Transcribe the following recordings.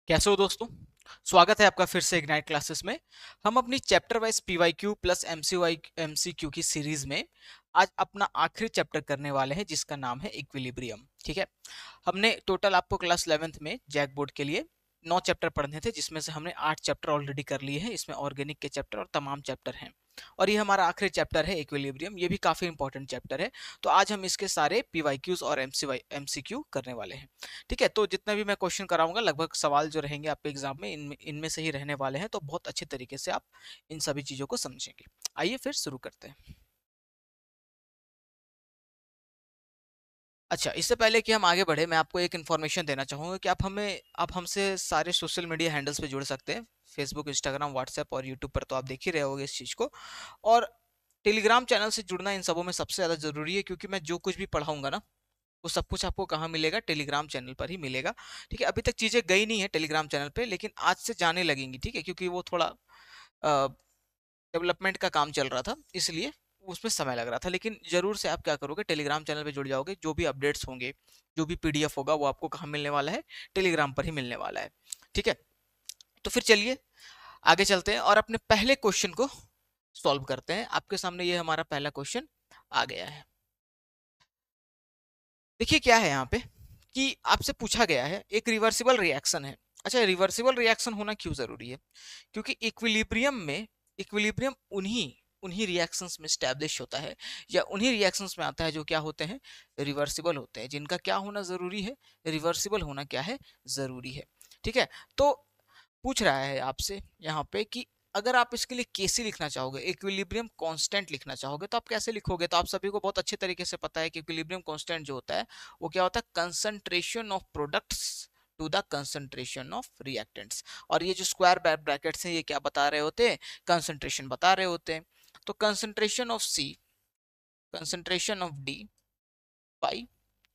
कैसे हो दोस्तों। स्वागत है आपका फिर से इग्नाइट क्लासेस में। हम अपनी chapter wise PYQ plus MCQ की सीरीज में आज अपना आखिरी चैप्टर करने वाले हैं जिसका नाम है इक्विलिब्रियम। ठीक है, हमने टोटल आपको क्लास 11th में जैक बोर्ड के लिए 9 चैप्टर पढ़ने थे जिसमें से हमने 8 चैप्टर ऑलरेडी कर लिए हैं। इसमें ऑर्गेनिक के चैप्टर और तमाम चैप्टर हैं और ये हमारा आखिरी चैप्टर है इक्विलिब्रियम। ये भी काफी इंपॉर्टेंट चैप्टर है। तो आज हम इसके सारे पीवाईक्यूज और एमसीक्यू करने वाले हैं। ठीक है, तो जितने भी मैं क्वेश्चन कराऊंगा लगभग सवाल जो रहेंगे आपके एग्जाम में इनमें से ही रहने वाले हैं। तो बहुत अच्छे तरीके से आप इन सभी चीजों को समझेंगे। आइए फिर शुरू करते हैं। अच्छा, इससे पहले कि हम आगे बढ़े मैं आपको एक इन्फॉर्मेशन देना चाहूंगा कि आप हमसे सारे सोशल मीडिया हैंडल्स पे जुड़ सकते हैं। फेसबुक, इंस्टाग्राम, व्हाट्सएप और यूट्यूब पर तो आप देख ही रहे होंगे इस चीज को। और टेलीग्राम चैनल से जुड़ना इन सबों में सबसे ज्यादा जरूरी है क्योंकि मैं जो कुछ भी पढ़ाऊंगा ना वो सब कुछ आपको कहाँ मिलेगा, टेलीग्राम चैनल पर ही मिलेगा। ठीक है, अभी तक चीजें गई नहीं है टेलीग्राम चैनल पे लेकिन आज से जाने लगेंगी। ठीक है, क्योंकि वो थोड़ा डेवलपमेंट का काम चल रहा था इसलिए उसमें समय लग रहा था। लेकिन जरूर से आप क्या करोगे, टेलीग्राम चैनल पे जुड़ जाओगे। जो भी अपडेट्स होंगे, जो भी पीडीएफ होगा वो आपको कहाँ मिलने वाला है, टेलीग्राम पर ही मिलने वाला है। ठीक है, तो फिर चलिए आगे चलते हैं और अपने पहले क्वेश्चन को सॉल्व करते हैं। आपके सामने ये हमारा पहला क्वेश्चन आ गया है। देखिए क्या है यहाँ पे कि आपसे पूछा गया है एक रिवर्सिबल रिएक्शन है। अच्छा, रिवर्सिबल रिएक्शन होना क्यों जरूरी है? क्योंकि इक्विलिब्रियम उन्हीं उन्हीं रिएक्शंस में स्टैब्लिश होता है या उन्हीं रिएक्शंस में आता है जो क्या होते हैं, रिवर्सिबल होते हैं। जिनका क्या होना जरूरी है, रिवर्सिबल होना क्या है, जरूरी है। ठीक है, तो पूछ रहा है आपसे यहाँ पे कि अगर आप इसके लिए केसी लिखना चाहोगे, इक्विलिब्रियम कांस्टेंट लिखना चाहोगे तो आप कैसे लिखोगे? तो आप सभी को बहुत अच्छे तरीके से पता है कि इक्विलिब्रियम कांस्टेंट जो होता है वो क्या होता है, concentration of products to the concentration of reactants. और ये जो स्क्वायर ब्रैकेट्स हैं ये क्या बता रहे होते हैं, कंसंट्रेशन बता रहे होते हैं। तो concentration of C, concentration of D by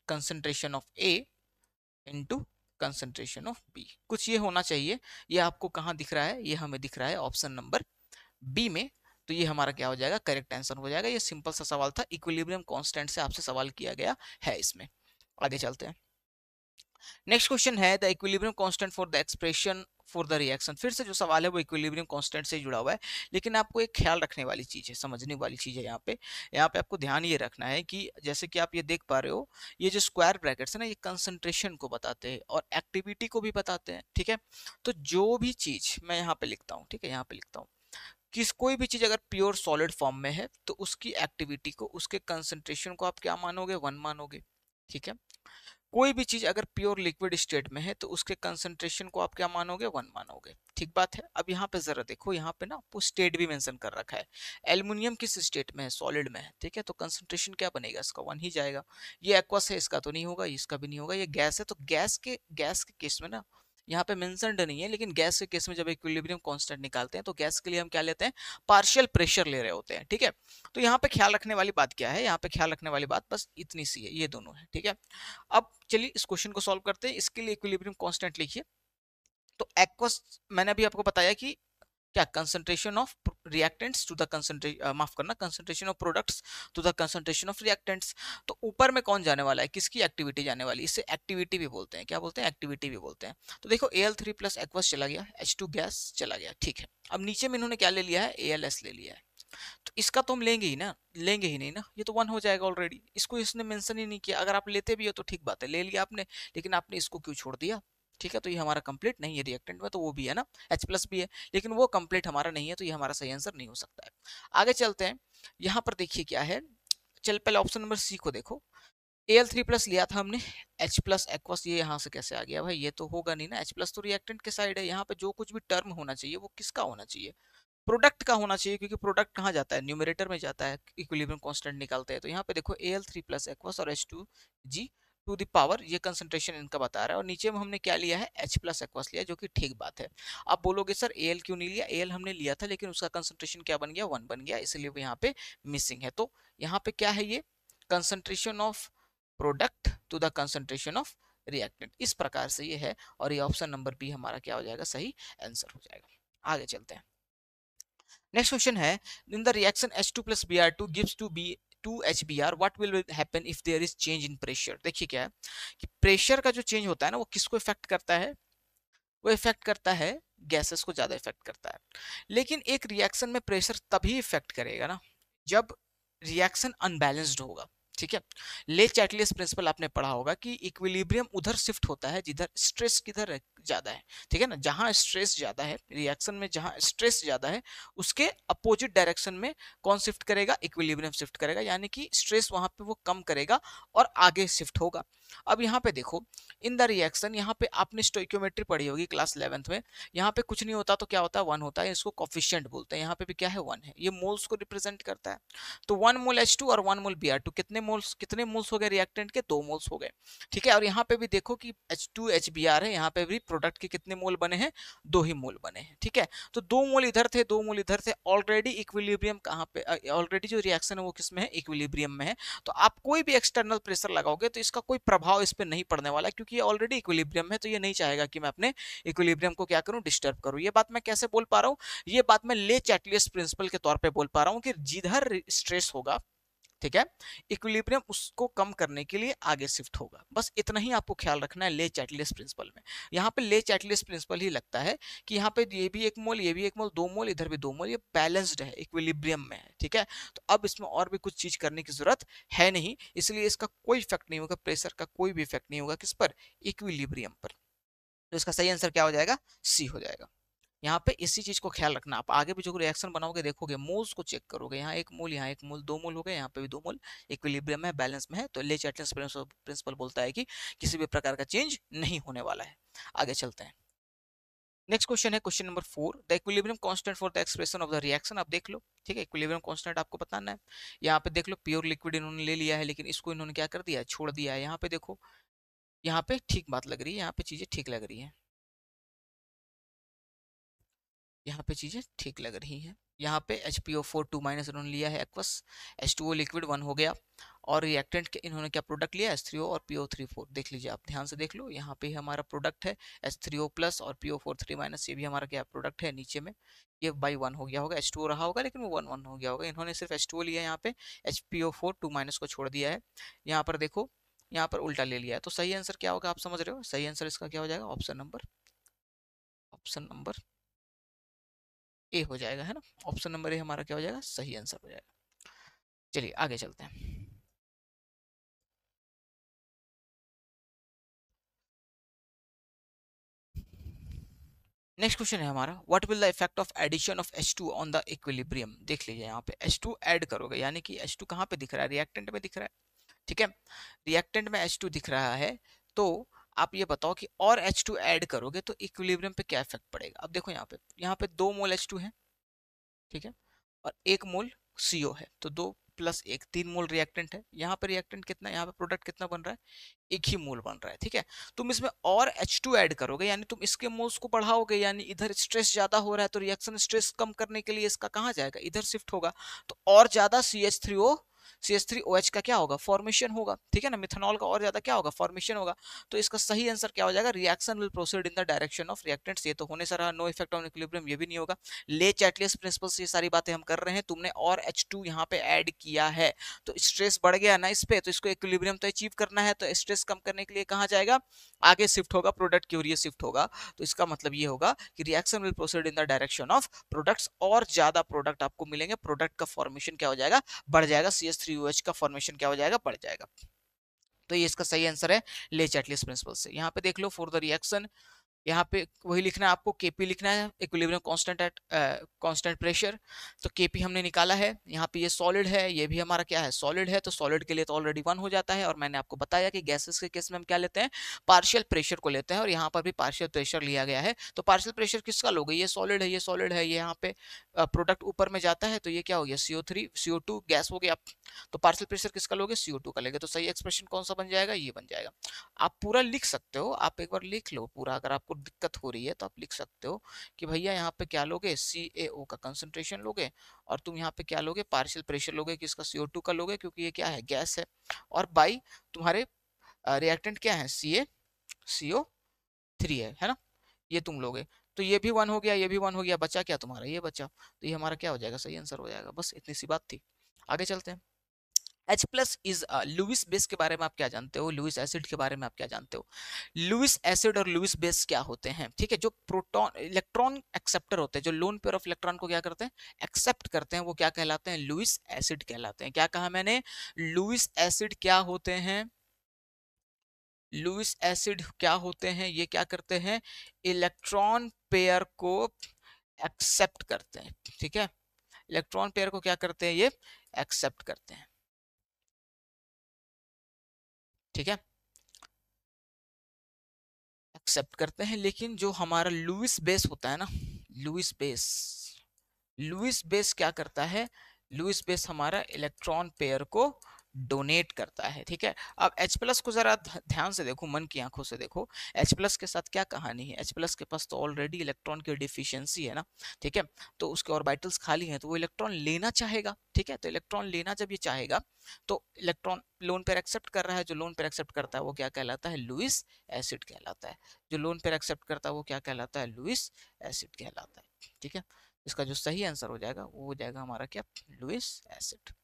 concentration of A into concentration of B, कुछ ये होना चाहिए। ये आपको कहाँ दिख रहा है, ये हमें दिख रहा है ऑप्शन नंबर बी में। तो ये हमारा क्या हो जाएगा, करेक्ट आंसर हो जाएगा। ये सिंपल सा सवाल था, इक्विलिब्रियम कांस्टेंट से आपसे सवाल किया गया है इसमें। आगे चलते हैं। नेक्स्ट क्वेश्चन है the equilibrium constant for the expression for the reaction. फिर से जो सवाल है वो इक्विलिब्रियम कांस्टेंट से जुड़ा हुआ है। लेकिन आपको एक ख्याल रखने वाली चीज है, समझने वाली चीज है यहाँ पे आपको ध्यान ये रखना है कि जैसे कि आप ये देख पा रहे हो, ये जो स्क्वायर ब्रैकेट्स है ना ये कंसंट्रेशन को बताते हैं और एक्टिविटी को भी बताते हैं। ठीक है, तो जो भी चीज मैं यहाँ पे लिखता हूँ, ठीक है यहाँ पे लिखता हूँ, किस कोई भी चीज अगर प्योर सॉलिड फॉर्म में है तो उसकी एक्टिविटी को, उसके कंसंट्रेशन को आप क्या मानोगे, 1 मानोगे। ठीक है, कोई भी चीज अगर प्योर लिक्विड स्टेट में है तो उसके कंसंट्रेशन को आप क्या मानोगे, 1 मानोगे। ठीक बात है। अब यहाँ पे जरा देखो, यहाँ पे ना आपको स्टेट भी मेंशन कर रखा है। एल्युमिनियम किस स्टेट में है, सॉलिड में है। ठीक है, तो कंसंट्रेशन क्या बनेगा, इसका 1 ही जाएगा। ये एक्वस है, इसका तो नहीं होगा, इसका भी नहीं होगा। ये गैस है तो गैस के केस में ना यहाँ पे मेंशनड नहीं है, लेकिन गैस के केस में जब इक्विलिब्रियम कांस्टेंट निकालते हैं तो गैस के लिए हम क्या लेते हैं, पार्शियल प्रेशर ले रहे होते हैं। ठीक है, तो यहाँ पे ख्याल रखने वाली बात क्या है, यहाँ पे ख्याल रखने वाली बात बस इतनी सी है, ये दोनों है। ठीक है, अब चलिए इस क्वेश्चन को सॉल्व करते हैं। इसके लिए इक्विलिब्रियम कांस्टेंट लिखिए। तो एक्वस मैंने अभी आपको बताया कि क्या, concentration of reactants to the concentration, माफ करना, concentration of products to the concentration of reactants. तो ऊपर में कौन जाने वाला है, किसकी एक्टिविटी जाने वाली, इसे एक्टिविटी भी बोलते हैं। क्या बोलते हैं, एक्टिविटी भी बोलते हैं। तो देखो Al3 प्लस एक्वस चला गया, H2 गैस चला गया। ठीक है, अब नीचे में इन्होंने क्या ले लिया है, ALS ले लिया है। तो इसका तो हम लेंगे ही ना, लेंगे ही नहीं ना, ये तो 1 हो जाएगा ऑलरेडी। इसको इसने मेंशन ही नहीं किया। अगर आप लेते भी हो तो ठीक बात है, ले लिया आपने, लेकिन आपने इसको क्यों छोड़ दिया? ठीक है, तो ये हमारा कंप्लीट नहीं है। रिएक्टेंट में तो वो भी है ना, H प्लस भी है, लेकिन वो कंप्लीट हमारा नहीं है, तो ये हमारा सही आंसर नहीं हो सकता है। आगे चलते हैं। यहाँ पर देखिए क्या है, चल पहले ऑप्शन नंबर सी को देखो। Al3 प्लस लिया था हमने, H प्लस एक्वस, ये यहाँ से कैसे आ गया भाई, ये तो होगा नहीं ना। H प्लस तो रिएक्टेंट के साइड है। यहाँ पे जो कुछ भी टर्म होना चाहिए वो किसका होना चाहिए, प्रोडक्ट का होना चाहिए। क्योंकि प्रोडक्ट कहाँ जाता है, न्यूमरेटर में जाता है, इक्विलिब्रियम कांस्टेंट निकालते हैं। तो यहाँ पे देखो Al3 प्लस एक्वस और H2G टू द पावर, ये कंसंट्रेशन इनका बता रहा है। और नीचे में हमने क्या लिया है, H प्लस एक्वस लिया, जो कि ठीक बात है। आप बोलोगे सर Al क्यों नहीं लिया, Al हमने लिया था लेकिन उसका कंसंट्रेशन क्या बन गया, 1 बन गया, इसलिए वो यहाँ पे मिसिंग है। तो यहाँ पे क्या है, ये concentration of product to the concentration of reactant, इस प्रकार से ये है। और ये ऑप्शन नंबर बी हमारा क्या हो जाएगा, सही आंसर हो जाएगा। आगे चलते हैं। नेक्स्ट क्वेश्चन है, in the reaction H2 plus Br2 gives to B 2HBr, what will happen if there is change in pressure? देखिए क्या है कि प्रेशर का जो चेंज होता है ना वो किसको इफेक्ट करता है, वो इफेक्ट करता है, गैसेस को ज्यादा इफेक्ट करता है। लेकिन एक रिएक्शन में प्रेशर तभी इफेक्ट करेगा ना जब रिएक्शन अनबैलेंस्ड होगा। ठीक है, ले चैटलियस प्रिंसिपल आपने पढ़ा होगा कि इक्विलिब्रियम उधर शिफ्ट होता है जिधर स्ट्रेस किधर ज्यादा है। ठीक है ना, जहां स्ट्रेस ज्यादा है रिएक्शन में, जहां स्ट्रेस ज्यादा है उसके अपोजिट डायरेक्शन में कौन शिफ्ट करेगा, इक्विलिब्रियम शिफ्ट करेगा, यानी कि स्ट्रेस वहां पे वो कम करेगा और आगे शिफ्ट होगा। अब यहाँ पे देखो, इन द रिएक्शन, यहाँ पे आपने स्टोइकियोमेट्री पढ़ी होगी क्लास 11th में। यहाँ पे कुछ नहीं होता तो क्या होता है, वन होता है, इसको कोफिशिएंट बोलते हैं। यहाँ पे भी क्या है, वन है, ये मोल्स को रिप्रेजेंट करता है। तो 1 मोल H2 और 1 मोल Br2, कितने मोल्स हो गए रिएक्टेंट के, 2 मोल्स हो गए। ठीक है, और यहाँ पे भी देखो कि H2 HBr है, यहाँ पे भी प्रोडक्ट के कितने मोल बने हैं, 2 ही मोल बने हैं। ठीक है, तो 2 मोल इधर थे, 2 मोल इधर थे, ऑलरेडी इक्विलिब्रियम कहाँ पे, ऑलरेडी जो रिएक्शन है वो किस में है, इक्विलिब्रियम में है। तो आप कोई भी एक्सटर्नल प्रेशर लगाओगे तो इसका कोई प्रभाव इस पर नहीं पड़ने वाला, क्योंकि ये ऑलरेडी इक्विलिब्रियम है, तो ये नहीं चाहेगा कि मैं अपने इक्विलिब्रियम को क्या करूं, डिस्टर्ब करूं। ये बात मैं कैसे बोल पा रहा हूं, ये बात मैं ले चैटलियस प्रिंसिपल के तौर पे बोल पा रहा हूं कि जिधर स्ट्रेस होगा, ठीक है, इक्विलिब्रियम उसको कम करने के लिए आगे शिफ्ट होगा। बस इतना ही आपको ख्याल रखना है ले चैटलियस प्रिंसिपल में। यहाँ पे ले चैटलियस प्रिंसिपल ही लगता है कि यहाँ पे ये भी एक मोल, ये भी एक मोल, 2 मोल, इधर भी 2 मोल, ये बैलेंस्ड है, इक्विलिब्रियम में है। ठीक है, तो अब इसमें और भी कुछ चीज करने की जरूरत है नहीं, इसलिए इसका कोई इफेक्ट नहीं होगा, प्रेशर का कोई भी इफेक्ट नहीं होगा किस पर, इक्विलिब्रियम पर। तो इसका सही आंसर क्या हो जाएगा, सी हो जाएगा। यहाँ पे इसी चीज को ख्याल रखना, आप आगे भी जो रिएक्शन बनाओगे देखोगे मोल्स को चेक करोगे, यहाँ एक मोल, यहाँ एक मोल, 2 मोल हो गए, यहाँ पे भी 2 मोल, इक्विलिब्रियम है, बैलेंस में है। तो ले चैटलियस प्रिंसिपल बोलता है कि किसी भी प्रकार का चेंज नहीं होने वाला है। आगे चलते हैं, नेक्स्ट क्वेश्चन है question number 4, the equilibrium constant for the expression of the reaction. आप देख लो, ठीक है, इक्विलिब्रियम कांस्टेंट आपको बताना है। यहाँ पे देख लो, प्योर लिक्विड इन्होंने ले लिया है, लेकिन इसको इन्होंने क्या कर दिया, छोड़ दिया है। यहाँ पे देखो, यहाँ पे ठीक बात लग रही है, यहाँ पे चीजें ठीक लग रही है, यहाँ पे चीजें ठीक लग रही हैं। यहाँ पे HPO4 2 माइनस इन्होंने लिया है एक्वस, H2O लिक्विड 1 हो गया, और रिएक्टेंट के इन्होंने क्या प्रोडक्ट लिया, H3O और PO3 4। देख लीजिए, आप ध्यान से देख लो, यहाँ पे हमारा प्रोडक्ट है H3O प्लस और PO4 3 माइनस, ये भी हमारा क्या प्रोडक्ट है नीचे में, ये बाई 1 हो गया होगा, H2O रहा होगा लेकिन वो 1 1 हो गया होगा। इन्होंने सिर्फ H2O लिया, यहाँ पे HPO4 2 माइनस को छोड़ दिया है। यहाँ पर देखो, यहाँ पर उल्टा ले लिया है। तो सही आंसर क्या होगा, आप समझ रहे हो, सही आंसर इसका क्या हो जाएगा, ऑप्शन नंबर ए हो जाएगा, है ना। ऑप्शन नंबर ए हमारा क्या हो जाएगा, सही आंसर हो जाएगा। चलिए आगे चलते हैं। नेक्स्ट क्वेश्चन है हमारा, what will the effect of addition of H2 on the equilibrium. देख लीजिए, यहाँ पे H2 ऐड करोगे, यानी कि H2 कहाँ पे दिख रहा है, रिएक्टेंट में दिख रहा है। ठीक है, रिएक्टेंट में H2 दिख रहा है, तो आप ये बताओ कि और H2 ऐड करोगे तो इक्विलिब्रियम पे क्या इफेक्ट पड़ेगा। अब देखो, यहाँ पे 2 मोल H2 है, ठीक है, और 1 मोल CO है, तो 2 प्लस 1 3 मोल रिएक्टेंट है। यहाँ पे रिएक्टेंट कितना, यहाँ पे प्रोडक्ट कितना बन रहा है, 1 ही मोल बन रहा है। ठीक है, तुम इसमें और H2 ऐड करोगे, यानी तुम इसके मोल्स को बढ़ाओगे, यानी इधर स्ट्रेस ज्यादा हो रहा है, तो रिएक्शन स्ट्रेस कम करने के लिए इसका कहाँ जाएगा, इधर शिफ्ट होगा, तो और ज्यादा CH3OH का क्या होगा, फॉर्मेशन होगा। ठीक है ना, मिथेनॉल का और ज्यादा क्या होगा, फॉर्मेशन होगा। तो इसका सही आंसर क्या हो जाएगा, reaction will proceed in the direction of reactants. ये तो होने से रहा, नो इफेक्ट ऑन इक्विलिब्रियम, ये भी नहीं होगा। ले चैटलियस प्रिंसिपल से ये सारी बातें हम कर रहे हैं, तुमने और H2 यहाँ पे ऐड किया है, तो स्ट्रेस बढ़ गया ना इस पे, तो इसको इक्विलिब्रियम तो अचीव करना है, तो स्ट्रेस कम करने के लिए कहाँ जाएगा, आगे शिफ्ट होगा, प्रोडक्ट की ओर ये शिफ्ट होगा। तो इसका मतलब ये होगा कि reaction will proceed in the direction of products, और ज्यादा प्रोडक्ट आपको मिलेंगे, प्रोडक्ट का फॉर्मेशन क्या हो जाएगा, बढ़ जाएगा, CH3OH का फॉर्मेशन क्या हो जाएगा, बढ़ जाएगा। तो ये इसका सही आंसर है ले चैटलियस प्रिंसिपल से। यहाँ पे देख लो, फॉर द रिएक्शन, यहाँ पे वही लिखना है आपको, Kp लिखना है, equilibrium constant at constant pressure. तो Kp हमने निकाला है, यहाँ पे ये सॉलिड है, ये भी हमारा क्या है, सॉलिड है, तो सॉलिड के लिए तो ऑलरेडी 1 हो जाता है। और मैंने आपको बताया कि गैसेस के केस में हम क्या लेते हैं, पार्शियल प्रेशर को लेते हैं, और यहाँ पर भी पार्शियल प्रेशर लिया गया है। तो पार्शियल प्रेशर किसका लोगे, ये सॉलिड है, ये सॉलिड है, ये यहाँ पे प्रोडक्ट ऊपर में जाता है, तो ये क्या हो गया, CO2 गैस हो गया। तो पार्शियल प्रेशर किसका लोगे, CO2 का लेंगे, तो सही एक्सप्रेशन कौन सा बन जाएगा, ये बन जाएगा। आप पूरा लिख सकते हो, आप एक बार लिख लो पूरा, अगर आपको दिक्कत हो रही है तो आप लिख सकते हो कि भैया यहाँ पे क्या लोगे, CaO का कंसंट्रेशन लोगे, और तुम यहाँ पे क्या लोगे, पार्शियल प्रेशर लोगे, किसका, CO2 का लोगे, क्योंकि ये क्या है, गैस है, और बाई तुम्हारे रिएक्टेंट क्या है, CO3 है ना, ये तुम लोगे। तो ये भी 1 हो गया, ये भी 1 हो गया, बचा क्या तुम्हारा, ये बचा, तो ये हमारा क्या हो जाएगा, सही आंसर हो जाएगा। बस इतनी सी बात थी, आगे चलते हैं। H plus is Lewis base के बारे में आप क्या जानते हो, लुइस एसिड के बारे में आप क्या जानते हो? लुइस एसिड और लुइस बेस क्या होते हैं? ठीक है, जो प्रोटॉन इलेक्ट्रॉन एक्सेप्टर होते हैं, जो लोन पेयर ऑफ इलेक्ट्रॉन को क्या करते हैं, एक्सेप्ट करते हैं, वो क्या कहलाते हैं? लुइस एसिड कहलाते हैं। क्या कहा मैंने? लुइस एसिड क्या होते हैं? लुइस एसिड क्या होते हैं? ये क्या करते हैं? इलेक्ट्रॉन पेयर को एक्सेप्ट करते हैं। ठीक है, इलेक्ट्रॉन पेयर को क्या करते हैं? ये एक्सेप्ट करते हैं। ठीक है, एक्सेप्ट करते हैं। लेकिन जो हमारा लुइस बेस होता है ना, लुइस बेस, लुइस बेस क्या करता है? लुइस बेस हमारा इलेक्ट्रॉन पेयर को डोनेट करता है। ठीक है, अब H प्लस को जरा ध्यान से देखो, मन की आंखों से देखो, H प्लस के साथ क्या कहानी है? H प्लस के पास तो ऑलरेडी इलेक्ट्रॉन की डिफिशियंसी है ना। ठीक है, तो उसके ऑर्बिटल्स खाली हैं, तो वो इलेक्ट्रॉन लेना चाहेगा। ठीक है, तो इलेक्ट्रॉन लेना जब ये चाहेगा, तो इलेक्ट्रॉन लोन पेयर एक्सेप्ट कर रहा है, जो लोन पेयर एक्सेप्ट करता है वो क्या कहलाता है? लुइस एसिड कहलाता है। जो लोन पेयर एक्सेप्ट करता है वो क्या कहलाता है? लुइस एसिड कहलाता है। ठीक है, इसका जो सही आंसर हो जाएगा वो हो जाएगा हमारा क्या? Lewis acid.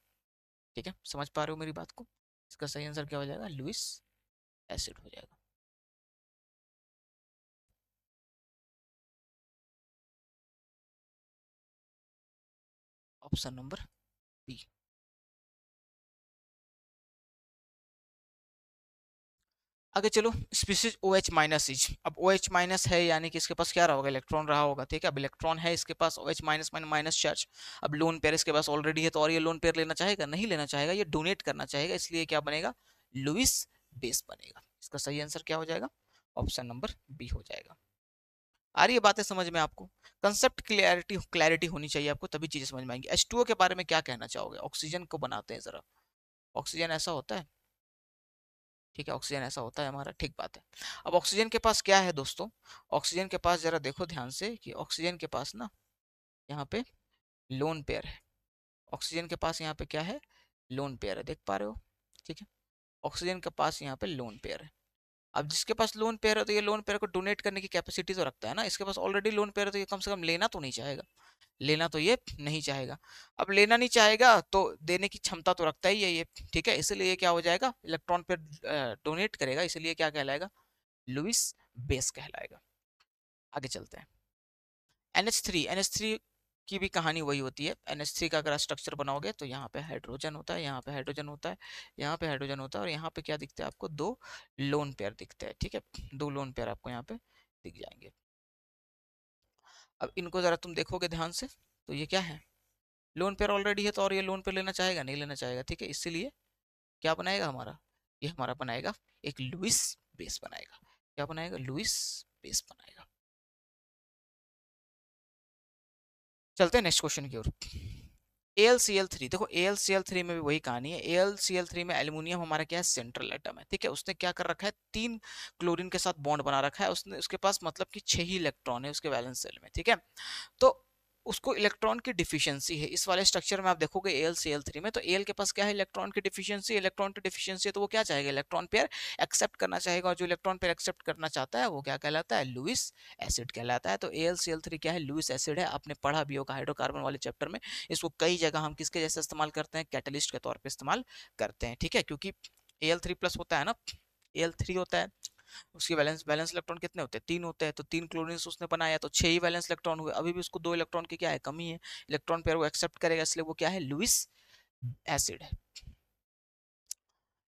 ठीक है, समझ पा रहे हो मेरी बात को? इसका सही आंसर क्या हो जाएगा? लुइस एसिड हो जाएगा। Option number B. आगे चलो, species O H minus is. अब ओ एच माइनस है यानी कि इसके पास क्या रहा होगा? इलेक्ट्रॉन रहा होगा। ठीक है, अब इलेक्ट्रॉन है इसके पास, O H minus minus charge. अब लोन पेयर इसके पास ऑलरेडी है, तो और ये लोन पेयर लेना चाहेगा? नहीं लेना चाहेगा, ये डोनेट करना चाहेगा, इसलिए क्या बनेगा? लुइस बेस बनेगा। इसका सही आंसर क्या हो जाएगा? ऑप्शन नंबर बी हो जाएगा। आ रही है बातें समझ में आपको? कंसेप्ट क्लैरिटी क्लैरिटी होनी चाहिए आपको, तभी चीजें समझ में आएंगी। H2O के बारे में क्या कहना चाहोगे? ऑक्सीजन को बनाते हैं जरा। ऑक्सीजन ऐसा होता है? ठीक है, ऑक्सीजन ऐसा होता है हमारा, ठीक बात है। अब ऑक्सीजन के पास क्या है दोस्तों? ऑक्सीजन के पास जरा देखो ध्यान से कि ऑक्सीजन के पास ना यहाँ पे लोन पेयर है। ऑक्सीजन के पास यहाँ पे क्या है? लोन पेयर है, देख पा रहे हो? ठीक है, ऑक्सीजन के पास यहाँ पे लोन पेयर है। अब जिसके पास लोन पेयर है, तो ये लोन पेयर को डोनेट करने की कैपेसिटी तो रखता है ना। इसके पास ऑलरेडी लोन पेयर है, तो ये कम से कम लेना तो नहीं चाहेगा। लेना तो ये नहीं चाहेगा। अब लेना नहीं चाहेगा तो देने की क्षमता तो रखता ही है ये। ठीक है, इसलिए ये क्या हो जाएगा? इलेक्ट्रॉन पे डोनेट करेगा, इसलिए क्या कहलाएगा? लुइस बेस कहलाएगा। आगे चलते हैं। NH3, NH3 की भी कहानी वही होती है। NH3 का अगर स्ट्रक्चर बनाओगे तो यहाँ पे हाइड्रोजन होता है, यहाँ पे हाइड्रोजन होता है, यहाँ पे हाइड्रोजन होता है, और यहाँ पे क्या दिखता है आपको? दो लोन पेयर दिखते हैं। ठीक है, दो लोन पेयर आपको यहाँ पे दिख जाएंगे। अब इनको जरा तुम देखोगे ध्यान से, तो ये क्या है? लोन पेयर ऑलरेडी है, तो और ये लोन पेयर लेना चाहेगा? नहीं लेना चाहेगा। ठीक है, इसीलिए क्या बनाएगा हमारा? ये हमारा बनाएगा एक लुइस बेस बनाएगा। क्या बनाएगा? लुइस बेस बनाएगा। चलते हैं नेक्स्ट क्वेश्चन की ओर। AlCl3, देखो AlCl3 में भी वही कहानी है। AlCl3 में एल्युमिनियम हमारा क्या है? सेंट्रल एटम है। ठीक है, उसने क्या कर रखा है? 3 क्लोरीन के साथ बॉन्ड बना रखा है उसने। उसके पास मतलब कि 6 ही इलेक्ट्रॉन है उसके वैलेंस शेल में। ठीक है, तो उसको इलेक्ट्रॉन की डिफिशियंसी है। इस वाले स्ट्रक्चर में आप देखोगे AlCl3 में, तो Al के पास क्या है? इलेक्ट्रॉन की डिफिशियंसी। इलेक्ट्रॉन की डिफिशियंसी है, तो वो क्या चाहेगा? इलेक्ट्रॉन पेयर एक्सेप्ट करना चाहेगा, और जो इलेक्ट्रॉन पेयर एक्सेप्ट करना चाहता है वो क्या कहलाता है? लुइस एसिड कहलाता है। तो AlCl3 क्या है? लुइस एसिड है। आपने पढ़ा भी होगा हाइड्रोकार्बन वाले चैप्टर में। इसको कई जगह हम किसके जैसे इस्तेमाल करते हैं? कैटलिस्ट के तौर पर इस्तेमाल करते हैं। ठीक है, क्योंकि Al3+ होता है ना, Al3 होता है, उसके वैलेंस वैलेंस इलेक्ट्रॉन कितने होते हैं? 3 होते हैं, तो 3 क्लोरीन उसने बनाया, तो 6 ही वैलेंस इलेक्ट्रॉन हुए। अभी भी उसको 2 इलेक्ट्रॉन की क्या है? कमी है। इलेक्ट्रॉन पेयर वो एक्सेप्ट करेगा, इसलिए वो क्या है? लुइस एसिड है।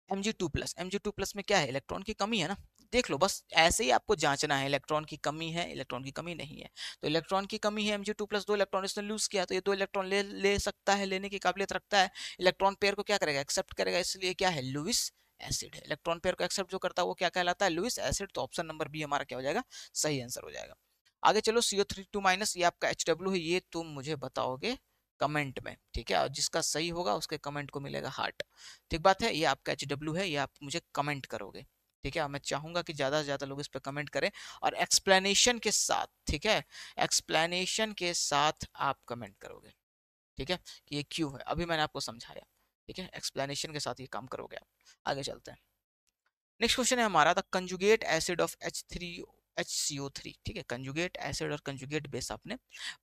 Mg2+, Mg2+ में क्या है? इलेक्ट्रॉन की कमी है ना। देख लो, बस ऐसे ही आपको जांचना है, इलेक्ट्रॉन की कमी है, इलेक्ट्रॉन की कमी नहीं है। तो इलेक्ट्रॉन की कमी है, Mg2+, 2 इलेक्ट्रॉन इसने लूज किया, तो ये 2 इलेक्ट्रॉन ले सकता है, लेने की काबिलियत रखता है। इलेक्ट्रॉन पेयर को क्या करेगा? एक्सेप्ट करेगा, इसलिए क्या है? लुइस एसिड है। इलेक्ट्रॉन पेयर को एक्सेप्ट जो करता है वो क्या कहलाता है? Lewis acid. तो ऑप्शन नंबर बी हमारा क्या हो जाएगा? सही आंसर हो जाएगा। आगे चलो, CO3 2- ये आपका HW है, ये तुम मुझे बताओगे कमेंट में। ठीक है, और जिसका सही होगा उसके कमेंट को मिलेगा हार्ट। ठीक बात है, ये आपका HW है, ये आप मुझे कमेंट करोगे। ठीक है, मैं चाहूंगा कि ज्यादा से ज्यादा लोग इस पर कमेंट करें, और एक्सप्लेनेशन के साथ। ठीक है, एक्सप्लेनेशन के साथ आप कमेंट करोगे। ठीक है, कि ये क्यों है, अभी मैंने आपको समझाया। ठीक है, एक्सप्लेनेशन के साथ ये काम करोगे आप। आगे चलते हैं। नेक्स्ट क्वेश्चन है हमारा, the conjugate acid of HCO3। ठीक है, कंजुगेट एसिड और कंजुगेट बेस आपने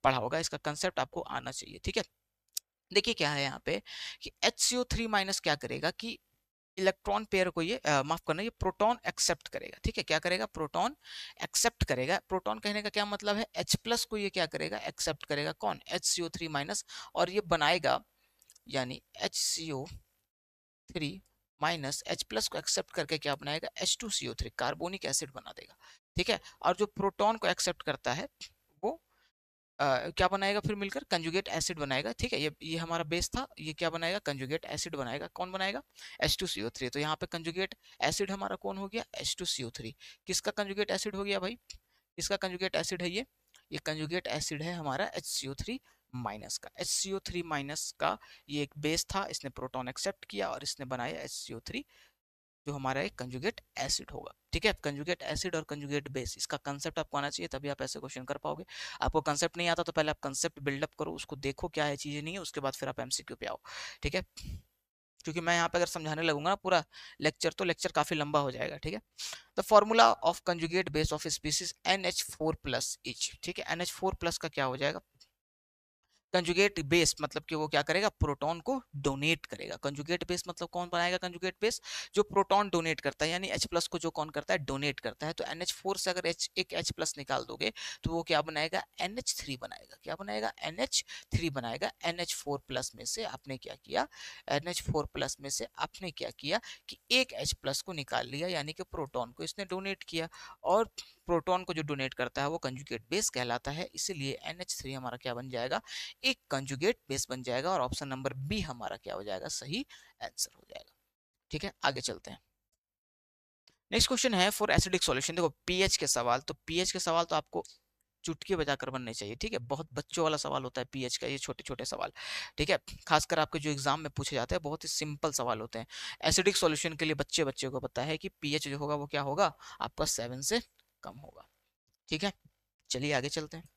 पढ़ा होगा, इसका कंसेप्ट आपको आना चाहिए। ठीक है, देखिए क्या है यहाँ पे कि HCO3 माइनस क्या करेगा कि इलेक्ट्रॉन पेयर को ये माफ करना, ये प्रोटॉन एक्सेप्ट करेगा। ठीक है, क्या करेगा? प्रोटॉन एक्सेप्ट करेगा। प्रोटॉन कहने का क्या मतलब है? H प्लस को ये क्या करेगा? एक्सेप्ट करेगा। कौन? HCO3 minus. और ये बनाएगा, यानी HCO3 माइनस H प्लस को एक्सेप्ट करके क्या बनाएगा? H2CO3 कार्बोनिक एसिड बना देगा। ठीक है, और जो प्रोटॉन को एक्सेप्ट करता है वो क्या बनाएगा? फिर मिलकर कंजुगेट एसिड बनाएगा। ठीक है, ये हमारा बेस था, ये क्या बनाएगा? कंजुगेट एसिड बनाएगा। कौन बनाएगा? H2CO3। तो यहाँ पे कंजुगेट एसिड हमारा कौन हो गया? H2CO3। किसका कंजुगेट एसिड हो गया भाई? किसका कंजुगेट एसिड है ये कंजुगेट एसिड है हमारा HCO3 माइनस का। HCO3 माइनस का ये एक बेस था, इसने प्रोटॉन एक्सेप्ट किया और इसने बनाया HCO3, जो हमारा एक कंजुगेट एसिड होगा। ठीक है, कंजुगेट एसिड और कंजुगेट बेस, इसका कंसेप्ट आपको आना चाहिए, तभी आप ऐसे क्वेश्चन कर पाओगे। आपको कंसेप्ट नहीं आता तो पहले आप कंसेप्ट बिल्डअप करो, उसको देखो क्या है चीजें नहीं है, उसके बाद फिर आप एमसीक्यू पे आओ। ठीक है, क्योंकि मैं यहाँ पे अगर समझाने लगूंगा ना पूरा लेक्चर, तो लेक्चर काफी लंबा हो जाएगा। ठीक है, the formula of conjugate base of species NH4 plus etch. ठीक है, NH4 प्लस का क्या हो जाएगा? कंजुगेट बेस मतलब कि वो क्या करेगा? प्रोटॉन को डोनेट करेगा। कंजुगेट बेस मतलब कौन बनाएगा कंजुगेट बेस? जो प्रोटॉन डोनेट करता है, यानी H प्लस को जो कौन करता है? डोनेट करता है। तो NH4 से अगर एक H प्लस निकाल दोगे तो वो क्या बनाएगा? NH3 बनाएगा। क्या बनाएगा? NH3 बनाएगा। NH4 प्लस में से आपने क्या किया? NH4 प्लस में से आपने क्या किया कि एक H प्लस को निकाल लिया, यानी कि प्रोटॉन को इसने डोनेट किया, और प्रोटॉन को जो डोनेट करता है वो कंजुगेट बेस कहलाता है। इसीलिए NH3 हमारा क्या बन जाएगा? एक कंजुगेट बेस बन जाएगा, और ऑप्शन नंबर बी हमारा क्या हो जाएगा? सही आंसर हो जाएगा। ठीक है, आगे चलते हैं। नेक्स्ट क्वेश्चन है फॉर एसिडिक सॉल्यूशन। देखो पीएच के सवाल, तो पीएच के सवाल तो आपको चुटकी बजाकर बनने चाहिए। ठीक है, बहुत बच्चों वाला सवाल होता है पीएच का, ये छोटे छोटे सवाल। ठीक है, खासकर आपके जो एग्जाम में पूछे जाते हैं बहुत ही सिंपल सवाल होते हैं। एसिडिक सॉल्यूशन के लिए बच्चे बच्चे को पता है कि पीएच जो होगा वो क्या होगा? आपका 7 से कम होगा। ठीक है, चलिए आगे चलते हैं।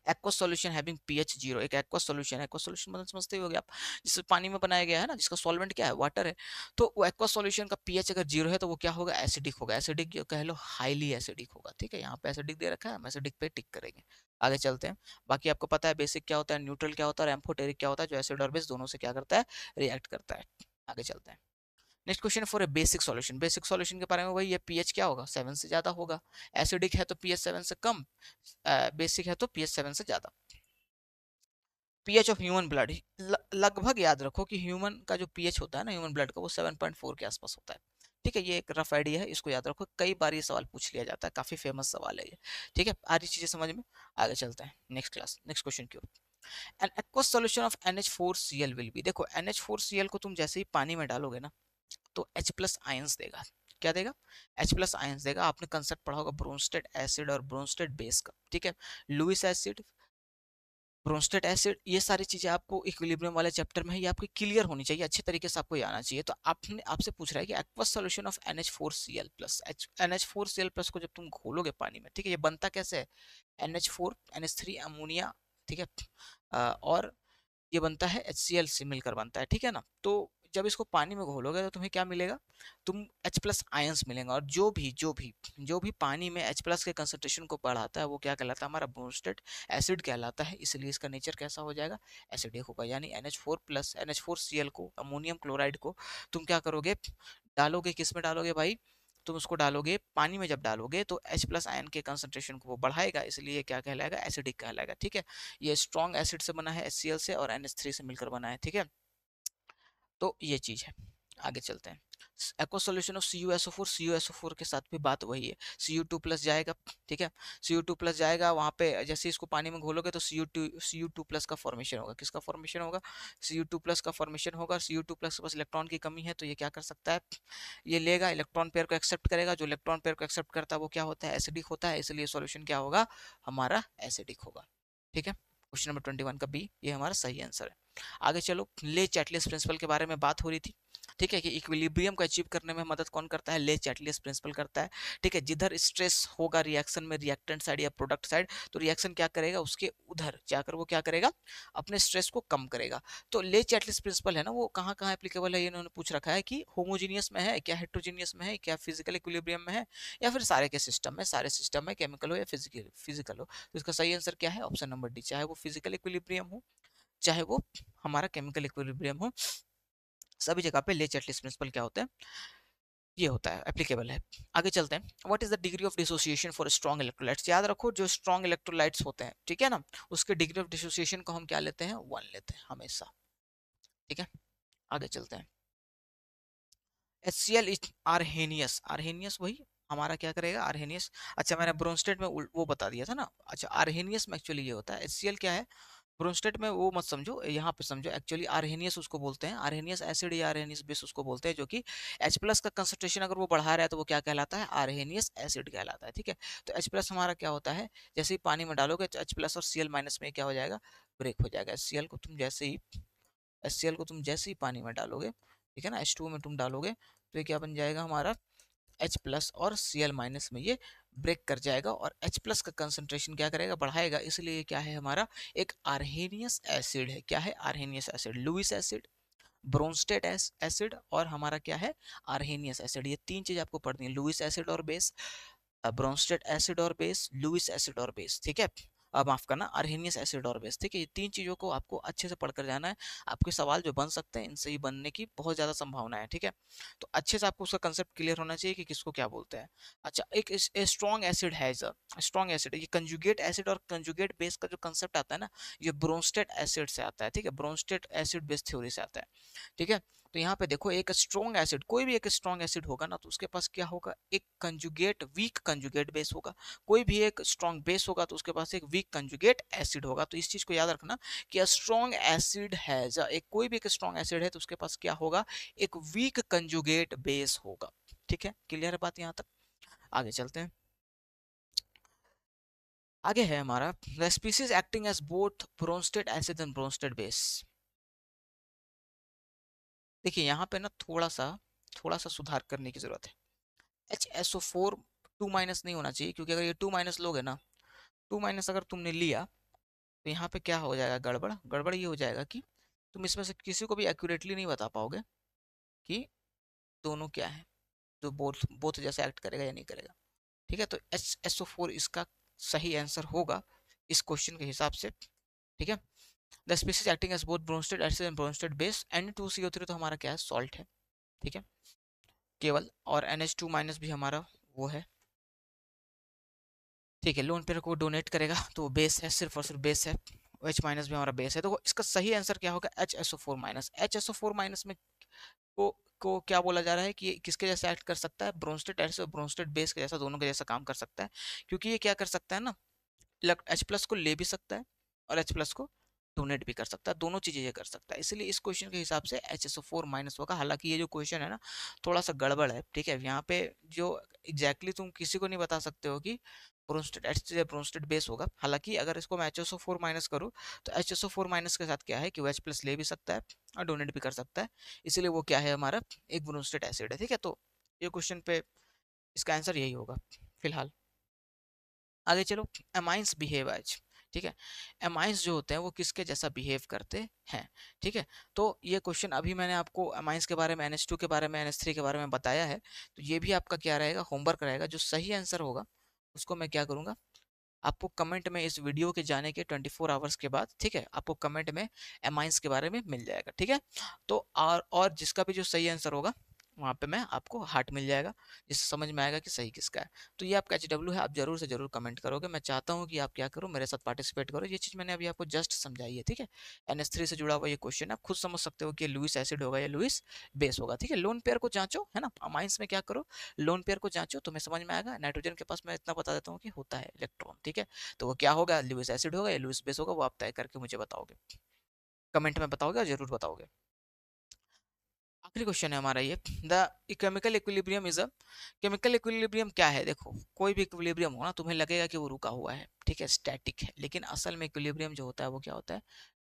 एक्वस सॉल्यूशन हैविंग पीएच 0, एक एक्वस सॉल्यूशन है। एक्वस सॉल्यूशन मतलब समझते ही होगे आप, जिससे पानी में बनाया गया है ना, जिसका सॉल्वेंट क्या है? वाटर है। तो वो एक्वस सॉल्यूशन का पीएच अगर 0 है तो वो क्या होगा? एसिडिक होगा। एसिडिक कह लो, हाईली एसिडिक होगा। ठीक है, यहाँ पे एसिडिक दे रखा है, हम एसिडिक पे टिक करेंगे। आगे चलते हैं। बाकी आपको पता है बेसिक क्या होता है, न्यूट्रल क्या होता है, और एम्फोटेरिक क्या होता है, जो एसिड और बेस दोनों से क्या करता है? रिएक्ट करता है। आगे चलते हैं। Next question for a basic solution. Basic solution के बारे में वही है, पीएच क्या होगा? 7 से ज्यादा होगा। एसिडिक है तो पीएच 7 से कम, बेसिक है तो पीएच 7 से ज्यादा। पीएच ऑफ ह्यूमन ब्लड, लगभग याद रखो कि ह्यूमन का जो पीएच होता है ना, ह्यूमन ब्लड का, वो 7.4 के आसपास होता है। ठीक है, ये एक रफ आइडिया है, इसको याद रखो, कई बार ये सवाल पूछ लिया जाता है, काफी फेमस सवाल है ये। ठीक है, आ रही चीजें समझ में? आगे चलते हैं नेक्स्ट क्लास, नेक्स्ट क्वेश्चन की ओर। An aqueous solution of NH4Cl will be. देखो NH4Cl को तुम जैसे ही पानी में डालोगे ना, तो H प्लस आयंस देगा। क्या देगा? H प्लस आयंस देगा। आपने कंसेप्ट पढ़ा होगा ब्रोंस्टेड एसिड और ब्रोंस्टेड बेस का। ठीक है, लुइस एसिड, ब्रोंस्टेड एसिड, ये सारी चीजें आपको इक्विलिब्रियम वाले चैप्टर में ही आपकी क्लियर होनी चाहिए, अच्छे तरीके से आपको ये आना चाहिए। तो आपने आपसे पूछ रहा है कि aqueous solution of NH4Cl plus, NH4Cl plus को जब तुम घोलोगे पानी में, ठीक है, ये बनता कैसे है? NH4 NH3 ammonia. ठीक है, और ये बनता है HCl से मिलकर बनता है। ठीक है ना, तो जब इसको पानी में घोलोगे तो तुम्हें क्या मिलेगा? तुम H प्लस आयंस मिलेंगे, और जो भी पानी में H प्लस के कंसंट्रेशन को बढ़ाता है वो क्या कहलाता है? हमारा ब्रोंस्टेड एसिड कहलाता है। इसलिए इसका नेचर कैसा हो जाएगा? एसिडिक होगा। यानी NH4 प्लस NH4Cl को, अमोनियम क्लोराइड को तुम क्या करोगे? डालोगे किस में डालोगे भाई? तुम उसको डालोगे पानी में, जब डालोगे तो H प्लस आयन के कंसंट्रेशन को वो बढ़ाएगा, इसलिए क्या कहलाएगा? एसिडिक कहलाएगा। ठीक है, ये स्ट्रॉन्ग एसिड से बना है HCl से, और NH3 से मिलकर बना है। ठीक है, तो ये चीज है। आगे चलते हैं। Aqua solution of CuSO4, CuSO4 के साथ भी बात वही है, Cu2 प्लस जाएगा। ठीक है, Cu2 प्लस जाएगा, वहां पे जैसे इसको पानी में घोलोगे तो Cu2 प्लस का फॉर्मेशन होगा। किसका फॉर्मेशन होगा? Cu2 प्लस का फॉर्मेशन होगा। Cu2 प्लस के पास इलेक्ट्रॉन की कमी है, तो ये क्या कर सकता है? ये लेगा, इलेक्ट्रॉन पेयर को एक्सेप्ट करेगा। जो इलेक्ट्रॉन पेयर को एक्सेप्ट करता है वो क्या होता है? एसिडिक होता है। इसलिए सॉल्यूशन क्या होगा? हमारा एसिडिक होगा। ठीक है, क्वेश्चन नंबर 21 का बी ये हमारा सही आंसर है। आगे चलो, ले चैटलियस प्रिंसिपल के बारे में बात हो रही थी। ठीक है, कि इक्विलिब्रियम को अचीव करने में मदद कौन करता है? ले चैटलियस प्रिंसिपल करता है। ठीक है, जिधर स्ट्रेस होगा रिएक्शन में, रिएक्टेंट साइड या प्रोडक्ट साइड, तो रिएक्शन क्या करेगा? उसके उधर जाकर वो क्या करेगा? अपने स्ट्रेस को कम करेगा। तो ले चैटलियस प्रिंसिपल है ना, वो कहाँ कहाँ एप्लीकेबल है? ये इन्होंने पूछ रखा है कि होमोजीनियस में है क्या, हेट्रोजीनियस में है क्या, फिजिकल इक्विलिब्रियम में है, या फिर सारे के सिस्टम में, सारे सिस्टम में, केमिकल हो या फिजिकल हो। तो इसका सही आंसर क्या है? ऑप्शन नंबर डी, चाहे वो फिजिकल इक्विलिब्रियम हो चाहे वो हमारा केमिकल इक्विलिब्रियम हो, सभी जगह पे ले चटलिस प्रिंसिपल क्या होता है, ये होता है, एप्लीकेबल है। आगे चलते हैं, what is the degree of dissociation for strong electrolytes. याद रखो जो स्ट्रॉन्ग इलेक्ट्रोलाइट्स होते हैं, ठीक है ना, उसके डिग्री ऑफ डिसोसिएशन को हम क्या लेते हैं, 1 लेते हैं हमेशा, ठीक है। आगे चलते हैं, HCl इज आर्हेनियस, आर्हेनियस वही हमारा क्या करेगा, आर्हेनियस। अच्छा मैंने ब्रोंस्टेड में वो बता दिया था ना, अच्छा आर्हेनियस में एक्चुअली ये होता है, HCl क्या है, ब्रोंस्टेड में वो मत समझो, यहाँ पे समझो, एक्चुअली आर्हेनियस उसको बोलते हैं, आर्हेनियस एसिड या आर्हेनियस बेस उसको बोलते हैं, जो कि H प्लस का कंसंट्रेशन अगर वो बढ़ा रहा है तो वो क्या कहलाता है, आर्हेनियस एसिड कहलाता है, ठीक है। तो H प्लस हमारा क्या होता है, जैसे ही पानी में डालोगे तो H प्लस और Cl माइनस में क्या हो जाएगा, ब्रेक हो जाएगा। HCl को तुम जैसे ही पानी में डालोगे, ठीक है ना, H2 में तुम डालोगे तो ये क्या बन जाएगा हमारा, H प्लस और Cl माइनस में ये ब्रेक कर जाएगा और H प्लस का कंसंट्रेशन क्या करेगा, बढ़ाएगा, इसलिए क्या है हमारा एक आर्हेनियस एसिड है। क्या है, Arrhenius acid, Lewis acid, Bronsted acid और हमारा क्या है, आर्हेनियस एसिड। ये तीन चीज आपको पढ़नी है, लुईस एसिड और बेस, ब्रोंस्टेड एसिड और बेस, लुईस एसिड और बेस, ठीक है। अब माफ करना, आर्हेनियस एसिड और बेस, ठीक है। ये तीन चीजों को आपको अच्छे से पढ़कर जाना है। आपके सवाल जो बन सकते हैं इनसे ही बनने की बहुत ज्यादा संभावना है, ठीक है। तो अच्छे से आपको उसका कंसेप्ट क्लियर होना चाहिए कि किसको क्या बोलते हैं। अच्छा, एक स्ट्रॉन्ग एसिड है, स्ट्रॉन्ग एसिड, ये कंजुगेट एसिड और कंजुगेट बेस का जो कंसेप्ट आता है ना, ये ब्रोंस्टेड एसिड से आता है, ठीक है, ब्रोंस्टेड एसिड बेस थ्योरी से आता है, ठीक है। तो यहाँ पे देखो, एक स्ट्रॉन्ग एसिड, कोई भी एक स्ट्रॉन्ग एसिड होगा ना, तो उसके पास क्या होगा, एक कंजुगेट वीक कंजुगेट बेस होगा। कोई भी एक स्ट्रॉन्ग बेस होगा तो उसके पास एक वीक कंजुगेट एसिड होगा। तो इस चीज को याद रखना कि स्ट्रॉन्ग एसिड हैज, एक कोई भी एक स्ट्रॉन्ग एसिड है तो उसके पास क्या होगा, एक वीक कंजुगेट बेस होगा, ठीक है। क्लियर है बात यहाँ तक, आगे चलते हैं। आगे है हमारा the species acting as both Bronsted acid and Bronsted base. देखिए यहाँ पे ना थोड़ा सा सुधार करने की जरूरत है। HSO4 2 माइनस नहीं होना चाहिए, क्योंकि अगर ये 2 माइनस लोगे ना, 2 माइनस अगर तुमने लिया तो यहाँ पे क्या हो जाएगा, गड़बड़ गड़बड़ ये हो जाएगा कि तुम इसमें से किसी को भी एक्यूरेटली नहीं बता पाओगे कि दोनों क्या है, तो बोथ बोथ जैसे एक्ट करेगा या नहीं करेगा, ठीक है। तो HSO4 इसका सही आंसर होगा इस क्वेश्चन के हिसाब से, ठीक है। The species acting as both Bronsted acid and Bronsted base, N2CO3 तो हमारा क्या है, सॉल्ट है, ठीक है, केवल, और NH2 माइनस भी हमारा वो है, ठीक है। लोन पेयर को डोनेट करेगा तो बेस है, सिर्फ और सिर्फ बेस है। H माइनस भी हमारा बेस है, तो इसका सही आंसर क्या होगा, HSO4 माइनस। HSO4 माइनस में को को क्या बोला जा रहा है कि ये किसके जैसा एक्ट कर सकता है, ब्रोंस्टेड एसिड और ब्रोंस्टेड बेस के जैसा, दोनों के जैसा काम कर सकता है, क्योंकि ये क्या कर सकता है ना, H प्लस को ले भी सकता है और H प्लस को डोनेट भी कर सकता है, दोनों चीजें ये कर सकता है। इसलिए इस क्वेश्चन के हिसाब से HSO4 माइनस होगा। हालांकि ये जो क्वेश्चन है ना, थोड़ा सा गड़बड़ है, ठीक है। यहाँ पे जो एग्जैक्टली तुम किसी को नहीं बता सकते हो कि ब्रोंस्टेड एसिड या ब्रोंस्टेड बेस होगा। हालांकि अगर इसको मैं HSO4 माइनस करूँ तो HSO4 माइनस के साथ क्या है कि वो H प्लस ले भी सकता है और डोनेट भी कर सकता है, इसलिए वो क्या है हमारा, एक ब्रोंस्टेड एसिड है, ठीक है। तो ये क्वेश्चन पे इसका आंसर यही होगा फिलहाल। आगे चलो, एमाइंस बिहेव एज, ठीक है। एमाइंस जो होते हैं वो किसके जैसा बिहेव करते हैं, ठीक है। तो ये क्वेश्चन अभी मैंने आपको एमाइंस के बारे में, NH2 के बारे में, NH3 के बारे में बताया है, तो ये भी आपका क्या रहेगा, होमवर्क रहेगा। जो सही आंसर होगा उसको मैं क्या करूंगा, आपको कमेंट में, इस वीडियो के जाने के 24 आवर्स के बाद, ठीक है, आपको कमेंट में एमाइंस के बारे में मिल जाएगा, ठीक है। तो और जिसका भी जो सही आंसर होगा वहाँ पे मैं आपको हार्ट मिल जाएगा, जिससे समझ में आएगा कि सही किसका है। तो ये आपका HW है, आप जरूर से जरूर कमेंट करोगे। मैं चाहता हूँ कि आप क्या करो, मेरे साथ पार्टिसिपेट करो। ये चीज़ मैंने अभी आपको जस्ट समझाई है, ठीक है। NH3 से जुड़ा हुआ ये क्वेश्चन आप खुद समझ सकते हो कि लुईस एसिड होगा या लुईस बेस होगा, ठीक है। लोन पेयर को जांचो, है ना, अमाइंस में क्या करो, लोन पेयर को जांचो, तुम्हें समझ में आएगा। नाइट्रोजन के पास मैं इतना बता देता हूँ कि होता है इलेक्ट्रॉन, ठीक है। तो वो क्या होगा, लुईस एसिड होगा या लुईस बेस होगा, वो आप तय करके मुझे बताओगे, कमेंट में बताओगे और जरूर बताओगे। आखिरी क्वेश्चन है हमारा ये, the chemical equilibrium is a, chemical equilibrium क्या है। देखो, कोई भी इक्विलिब्रियम हो ना, तुम्हें लगेगा कि वो रुका हुआ है, ठीक है, स्टैटिक है, लेकिन असल में इक्विलिब्रियम जो होता है वो क्या होता है,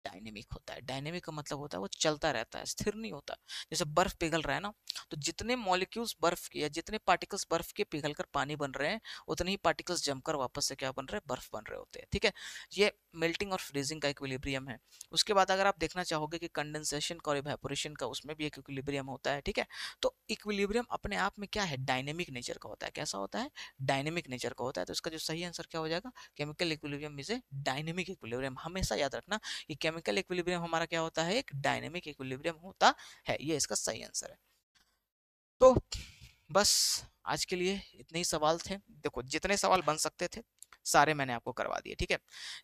डायनेमिक होता है। डायनेमिक का मतलब होता है वो चलता रहता है, स्थिर नहीं होता। जैसे बर्फ पिघल रहा है ना, तो जितने मॉलिक्यूल्स बर्फ के या जितने पार्टिकल्स बर्फ के पिघलकर पानी बन रहे हैं, उतने ही पार्टिकल्स जमकर वापस से क्या बन रहे हैं, बर्फ बन रहे होते हैं, ठीक है। ये मेल्टिंग और फ्रीजिंग का इक्विलिब्रियम है। उसके बाद अगर आप देखना चाहोगे कि कंडेंसेशन और इवेपोरेशन का, उसमें भी एक इक्विलिब्रियम होता है, ठीक है। तो इक्विलिब्रियम अपने आप में क्या है, डायनेमिक नेचर का होता है। कैसा होता है, डायनेमिक नेचर का होता है। तो इसका जो सही आंसर क्या हो जाएगा, chemical equilibrium is a dynamic equilibrium. हमेशा याद रखना कि केमिकल इक्विलिब्रियम हमारा क्या होता है, एक डायनेमिक इक्विलिब्रियम होता है। ये इसका सही आंसर है। तो बस आज के लिए इतने ही सवाल थे। देखो जितने सवाल बन सकते थे सारे मैंने आपको करवा दिए, ठीक है।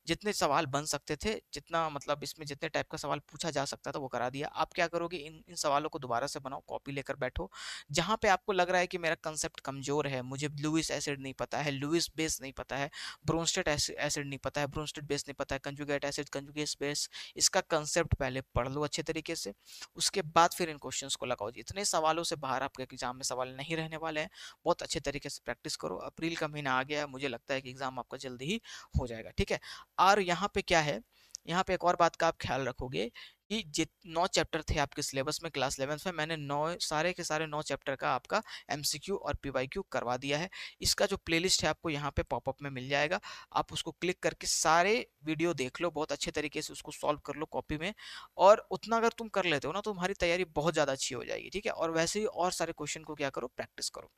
जितने सवाल बन सकते थे, जितना मतलब इसमें जितने टाइप का सवाल पूछा जा सकता था वो करा दिया। आप क्या करोगे, इन सवालों को दोबारा से बनाओ, कॉपी लेकर बैठो। जहां पे आपको लग रहा है कि मेरा कंसेप्ट कमजोर है, मुझे लुईस एसिड नहीं पता है, लुईस बेस नहीं पता है, ब्रोंस्टेड एसिड नहीं पता है, ब्रोंस्टेड बेस नहीं पता है, कंजुगेट एसिड, कंजुगेट बेस, इसका कंसेप्ट पहले पढ़ लो अच्छे तरीके से। उसके बाद फिर इन क्वेश्चंस को लगाओ। इतने सवालों से बाहर आपके एग्जाम में सवाल नहीं रहने वाले हैं। बहुत अच्छे तरीके से प्रैक्टिस करो। अप्रैल का महीना आ गया है, मुझे लगता है कि एग्जाम आपका जल्दी ही हो जाएगा, ठीक है। और यहाँ पे क्या है, यहाँ पे एक और बात का आप ख्याल रखोगे कि जित 9 चैप्टर थे आपके सिलेबस में क्लास 11th में, मैंने 9 सारे के सारे 9 चैप्टर का आपका एमसीक्यू और पीवाईक्यू करवा दिया है। इसका जो प्लेलिस्ट है आपको यहाँ पे पॉपअप में मिल जाएगा। आप उसको क्लिक करके सारे वीडियो देख लो, बहुत अच्छे तरीके से उसको सॉल्व कर लो कॉपी में। और उतना अगर तुम कर लेते हो ना तो तुम्हारी तैयारी बहुत ज़्यादा अच्छी हो जाएगी, ठीक है। और वैसे ही और सारे क्वेश्चन को क्या करो, प्रैक्टिस करो।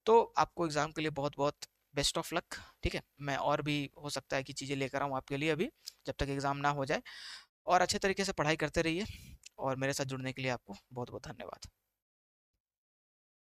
तो आपको एग्जाम के लिए बहुत बहुत बेस्ट ऑफ लक, ठीक है। मैं और भी हो सकता है कि चीज़ें लेकर आऊँ आपके लिए अभी, जब तक एग्ज़ाम ना हो जाए। और अच्छे तरीके से पढ़ाई करते रहिए, और मेरे साथ जुड़ने के लिए आपको बहुत बहुत धन्यवाद।